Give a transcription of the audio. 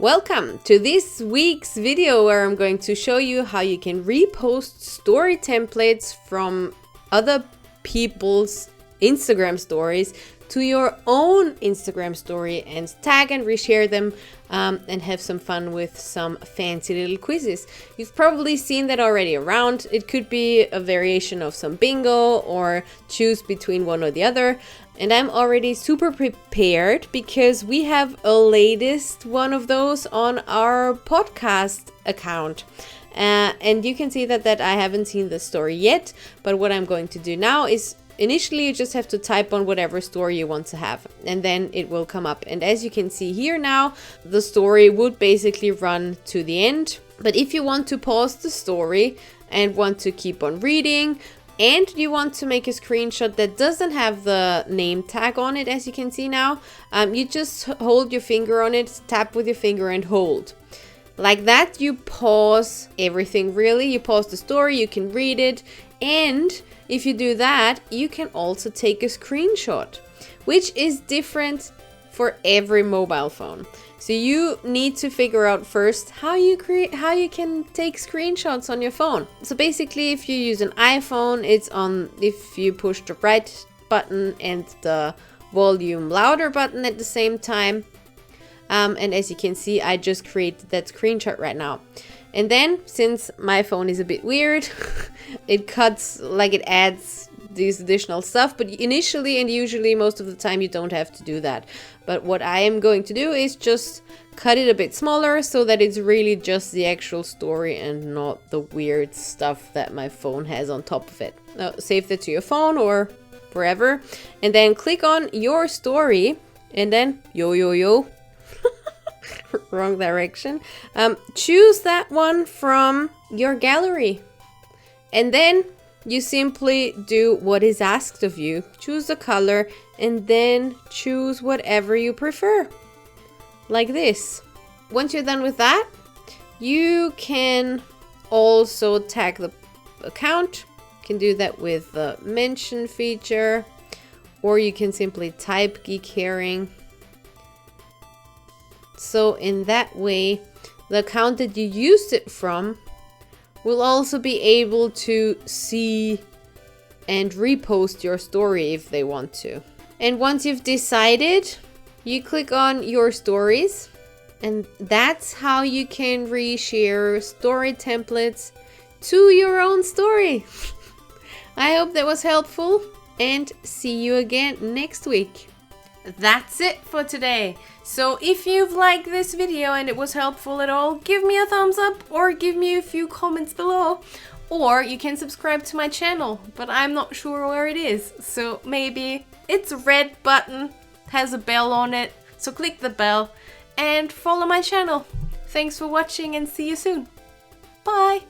Welcome to this week's video where I'm going to show you how you can repost story templates from other people's Instagram stories to your own Instagram story and tag and reshare them and have some fun with some fancy little quizzes. You've probably seen that already around. It could be a variation of some bingo or choose between one or the other. And I'm already super prepared because we have a latest one of those on our podcast account. And you can see that I haven't seen the story yet, but what I'm going to do now is initially you just have to type on whatever story you want to have and then it will come up. And as you can see here now, the story would basically run to the end. But if you want to pause the story and want to keep on reading, and you want to make a screenshot that doesn't have the name tag on it, as you can see now, you just hold your finger on it, tap with your finger and hold. Like that, you pause everything really. You pause the story, you can read it, and if you do that, you can also take a screenshot, which is different for every mobile phone. So you need to figure out first how you can take screenshots on your phone. So basically, if you use an iPhone, it's on if you push the right button and the volume louder button at the same time. And as you can see, I just created that screenshot right now. And then, since my phone is a bit weird, it adds these additional stuff, but initially and usually most of the time you don't have to do that. But what I am going to do is just cut it a bit smaller so that it's really just the actual story and not the weird stuff that my phone has on top of it. Now, save that to your phone or wherever, and then click on your story, and then yo wrong direction. Choose that one from your gallery, and then you simply do what is asked of you. Choose a color and then choose whatever you prefer, like this. Once you're done with that, you can also tag the account. You can do that with the mention feature, or you can simply type Geek Herring. So in that way, the account that you used it from will also be able to see and repost your story if they want to. And once you've decided, you click on your stories, and that's how you can reshare story templates to your own story. I hope that was helpful, and see you again next week. That's it for today. So if you've liked this video and it was helpful at all, give me a thumbs up or give me a few comments below. Or you can subscribe to my channel, but I'm not sure where it is. So maybe it's a red button, has a bell on it. So click the bell and follow my channel. Thanks for watching and see you soon. Bye!